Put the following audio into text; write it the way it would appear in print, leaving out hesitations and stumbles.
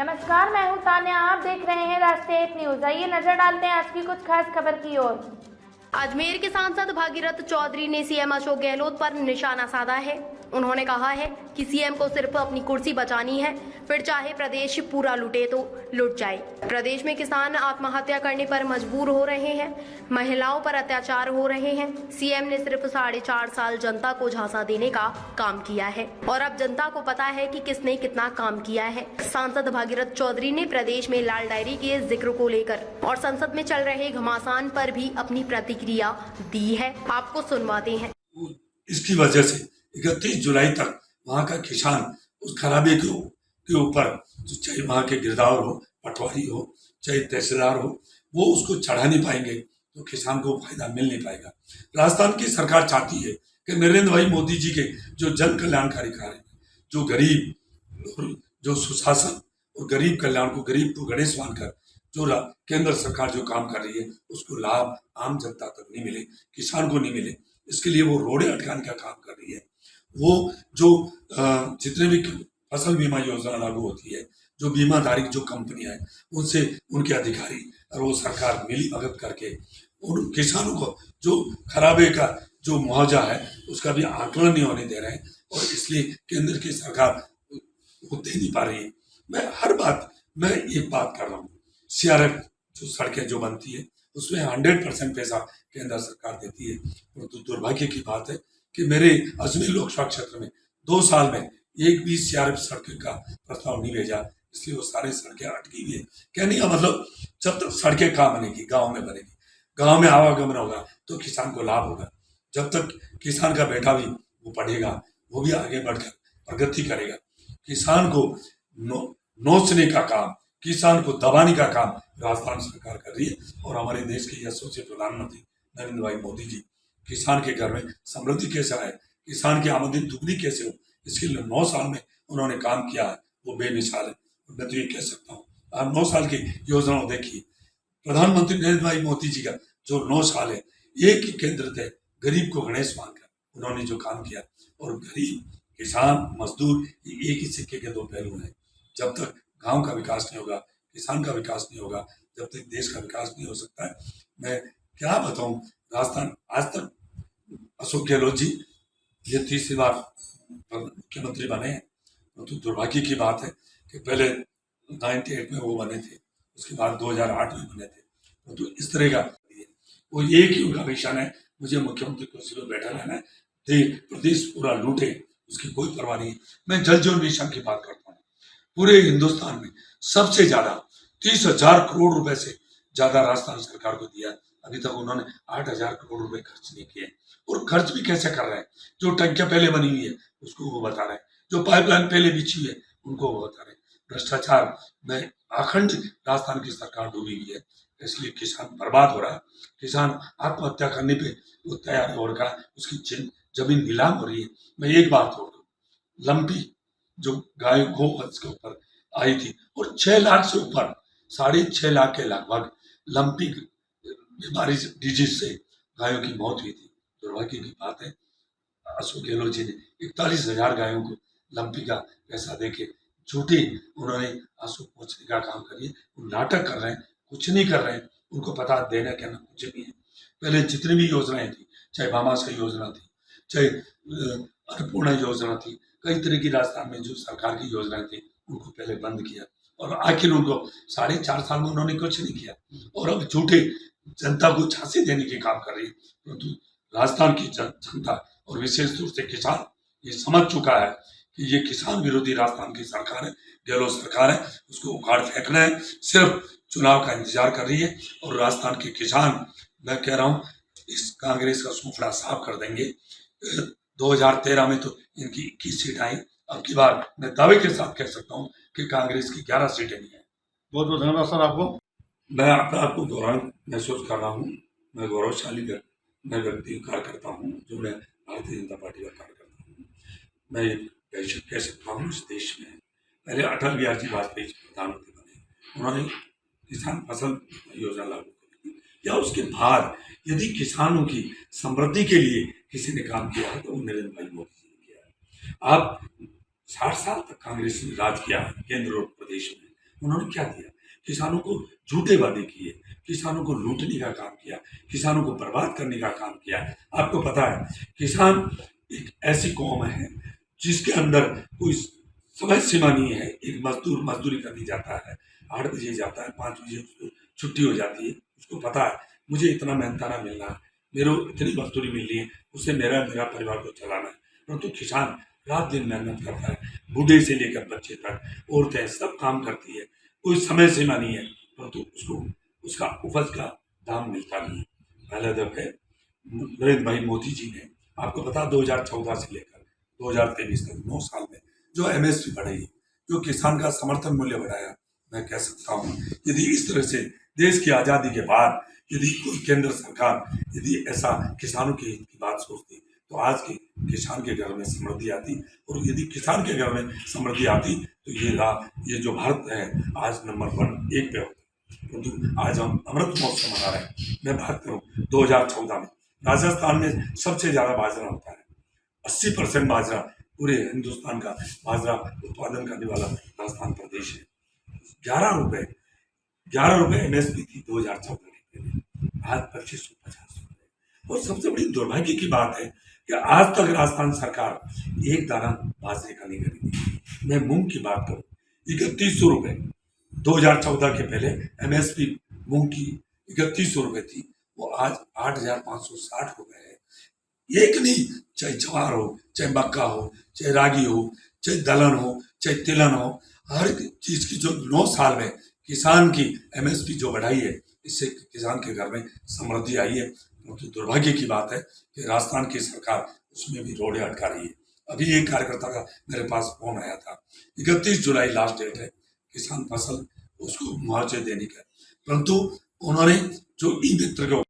नमस्कार, मैं हूं तान्या। आप देख रहे हैं राष्ट्रीय न्यूज। आइए नजर डालते हैं आज की कुछ खास खबर की ओर। अजमेर के सांसद भागीरथ चौधरी ने सीएम अशोक गहलोत पर निशाना साधा है। उन्होंने कहा है कि सीएम को सिर्फ अपनी कुर्सी बचानी है, फिर चाहे प्रदेश पूरा लुटे तो लुट जाए। प्रदेश में किसान आत्महत्या करने पर मजबूर हो रहे हैं, महिलाओं पर अत्याचार हो रहे हैं। सीएम ने सिर्फ 4.5 साल जनता को झांसा देने का काम किया है और अब जनता को पता है कि किसने कितना काम किया है। सांसद भागीरथ चौधरी ने प्रदेश में लाल डायरी के जिक्र को लेकर और संसद में चल रहे घमासान पर भी अपनी प्रतिक्रिया दी है। आपको सुनवाते हैं। इसकी वजह से 31 जुलाई तक वहाँ का किसान उस खराबे के ऊपर, चाहे वहाँ के गिरदावर हो, पटवारी हो, चाहे तहसीलदार हो, वो उसको चढ़ा नहीं पाएंगे तो किसान को फायदा मिल नहीं पाएगा। राजस्थान की सरकार चाहती है कि नरेंद्र भाई मोदी जी के जो जन कल्याणकारी कार्य, जो गरीब, जो सुशासन और गरीब कल्याण को, गरीब को गणेश मानकर जो केंद्र सरकार जो काम कर रही है उसको लाभ आम जनता तक नहीं मिले, किसान को नहीं मिले, इसके लिए वो रोड़े अटकाने का काम कर रही है। वो जो जितने भी फसल बीमा योजना लागू होती है, जो बीमाधारी जो कंपनियां हैं, उनसे उनके अधिकारी और वो सरकार मिली भगत करके उन किसानों को जो खराबे का जो मुआवजा है उसका भी आकलन नहीं होने दे रहे हैं और इसलिए केंद्र की सरकार वो दे नहीं पा रही है। मैं एक बात कर रहा हूँ, सीआरएफ जो सड़कें जो बनती है उसमें 100% पैसा केंद्र सरकार देती है। परंतु दुर्भाग्य की बात है कि मेरे अजमेर लोकसभा क्षेत्र में 2 साल में एक भी सीआरएफ सड़क का प्रस्ताव नहीं भेजा, इसलिए वो सारी सड़कें अटकी हुई है। कहने का मतलब जब तक सड़कें कहाँ बनेगी, गाँव में बनेगी, गाँव में आवागमन होगा तो किसान को लाभ होगा। जब तक किसान का बेटा भी वो पढ़ेगा, वो भी आगे बढ़कर प्रगति करेगा। किसान को नोचने का काम, किसान को दबाने का काम राजस्थान सरकार कर रही है और हमारे देश के यशस्वी प्रधानमंत्री नरेंद्र भाई मोदी जी किसान के घर में समृद्धि कैसे आए, किसान की आमदनी दुगनी कैसे हो, इसके लिए 9 साल में उन्होंने काम किया है, वो बेमिसाल है। मैं तो ये कह सकता हूँ, आप 9 साल की योजनाओं देखिए, प्रधानमंत्री नरेंद्र भाई मोदी जी का जो 9 साल है, एक ही केंद्र थे, गरीब को गणेश मानकर उन्होंने जो काम किया। और गरीब, किसान, मजदूर, ये एक ही सिक्के के 2 पहलू हैं। जब तक गांव का विकास नहीं होगा, किसान का विकास नहीं होगा, जब तक देश का विकास नहीं हो सकता है। मैं क्या बताऊं, राजस्थान आज तक अशोक गहलोत जी ये 3री बार मुख्यमंत्री बने हैं। तो दुर्भाग्य की बात है कि पहले 98 में वो बने थे, उसके बाद 2008 में बने थे। तो इस तरह का वो एक ही उनका मिशन है, मुझे मुख्यमंत्री कुर्सी पर बैठा रहना है, प्रदेश पूरा लूटे, उसकी कोई परवाह नहीं। मैं जल जीवन मिशन की बात करता हूँ। पूरे हिंदुस्तान में सबसे ज्यादा 30,000 करोड़ रुपए से ज्यादा राजस्थान सरकार को दिया। अभी तक उन्होंने 8,000 करोड़ रुपए खर्च नहीं किए। और खर्च भी कैसे कर रहे हैं, जो टंकियां पहले बनी हुई है उसको वो बता रहे हैं, जो पाइपलाइन पहले बिछी हुई है उनको वो बता रहे हैं। भ्रष्टाचार में अखंड राजस्थान की सरकार डूबी हुई है, इसलिए किसान बर्बाद हो रहा है। किसान आत्महत्या करने पे वो तैयार हो रहा है, उसकी जमीन नीलाम हो रही है। मैं एक बात हो, लंपी जो गाय गोवंश के ऊपर आई थी और 6 लाख से ऊपर, 6.5 लाख के लगभग लंपी बीमारी डिजीज से गायों की मौत हुई थी। दुर्भाग्य की बात है, अशोक गहलोत जी ने 41,000 गायों को लंपी का पैसा देके झूठे उन्होंने आंसू पोंछने का काम करिए। वो नाटक कर रहे हैं, कुछ नहीं कर रहे हैं, उनको पता देना कहना कुछ नहीं है। पहले जितनी भी योजनाएं थी, चाहे भामाशाह योजना थी, चाहे अन्नपूर्णा योजना थी, कई तरह की राजस्थान में जो सरकार की योजनाएं थी उनको पहले बंद किया और आखिर उनको 4.5 साल में उन्होंने कुछ नहीं किया और अब झूठे जनता को झांसी देने के काम कर रही है। परंतु राजस्थान की जनता और विशेष रूप से किसान ये समझ चुका है कि ये किसान विरोधी राजस्थान की सरकार है, गहलोत सरकार है, उसको उखाड़ फेंकना है, सिर्फ चुनाव का इंतजार कर रही है। और राजस्थान के किसान, मैं कह रहा हूँ, इस कांग्रेस का सूफड़ा साफ कर देंगे। 2013 में तो इनकी 21 सीट आई, अब की बार मैं दावे के साथ कह सकता हूँ कि कांग्रेस की 11 सीटें नहीं है। बहुत बहुत धन्यवाद सर आपको। मैं अपने आप को गौरव महसूस कर रहा हूँ, मैं गौरवशाली व्यक्ति कार्य करता हूँ, जो मैं भारतीय जनता पार्टी का कार्य करता हूँ। मैं कह सकता हूँ, इस देश में पहले अटल बिहारी जी वाजपेयी प्रधानमंत्री बने, उन्होंने किसान फसल योजना लागू की, या उसके बाद यदि किसानों की समृद्धि के लिए किसी ने काम किया है तो वो नरेंद्र भाई मोदी जी ने किया है। आप 60 साल तक कांग्रेस ने राज किया केंद्र और प्रदेश में, उन्होंने क्या दिया? किसानों को झूठे वादे किए, किसानों को लूटने का काम किया, किसानों को बर्बाद करने का काम किया। आपको पता है, किसान एक ऐसी कौम है जिसके अंदर कोई समय सीमा नहीं है। एक मजदूर मजदूरी करने जाता है, 8 बजे जाता है, 5 बजे उसको छुट्टी हो जाती है। उसको पता है मुझे इतना मेहनताना मिलना है, मेरे इतनी मजदूरी मिल रही है, उससे मेरा परिवार को चलाना है। परंतु किसान रात दिन मेहनत करता है, बूढ़े से लेकर बच्चे तक, औरतें सब काम करती है, कोई समय सीमा नहीं है, परंतु उसको उसका उपज का दाम मिलता नहीं है। पहले दफे नरेंद्र भाई मोदी जी ने, आपको पता, 2014 से लेकर 2023 तक 9 साल में जो एमएसपी बढ़ाई, जो किसान का समर्थन मूल्य बढ़ाया, मैं कह सकता हूँ यदि इस तरह से देश की आज़ादी के बाद यदि कोई केंद्र सरकार यदि ऐसा किसानों के हित की बात सोचती तो आज के किसान के घर में समृद्धि आती, और यदि किसान के घर में समृद्धि आती तो ये जो भारत है आज नंबर 1 पे होता। परंतु आज हम अमृत महोत्सव मना रहे हैं। मैं बात करूँ 2014 में राजस्थान में सबसे ज़्यादा बाजरा होता है, 80% बाजरा पूरे हिंदुस्तान का बाजरा उत्पादन करने वाला राजस्थान प्रदेश है। 11 रुपए एमएसपी थी 2014 के पहले, आज 2550 रुपए। और सबसे बड़ी दुर्भाग्य की बात है कि आज तक राजस्थान सरकार एक दाना बाजरे का नहीं खरीदी। मैं मूंग की बात करूं, 3100 रुपए 2014 के पहले एमएसपी मूंग की 3100 रुपए थी, वो आज 8560 रुपए है। एक नहीं, चाहे ज्वार हो, चाहे मक्का हो, चाहे रागी हो, चाहे दलहन हो, चाहे तिलहन हो, हर चीज की जो 9 साल में किसान की एमएसपी जो बढ़ाई है, इससे किसान के घर में समृद्धि आई है। क्योंकि दुर्भाग्य की बात है कि राजस्थान की सरकार उसमें भी रोड़े अटका रही है। अभी एक कार्यकर्ता का मेरे पास फोन आया था, 31 जुलाई लास्ट डेट है किसान फसल उसको मुआवजे देने का, परंतु उन्होंने जो ई मित्र को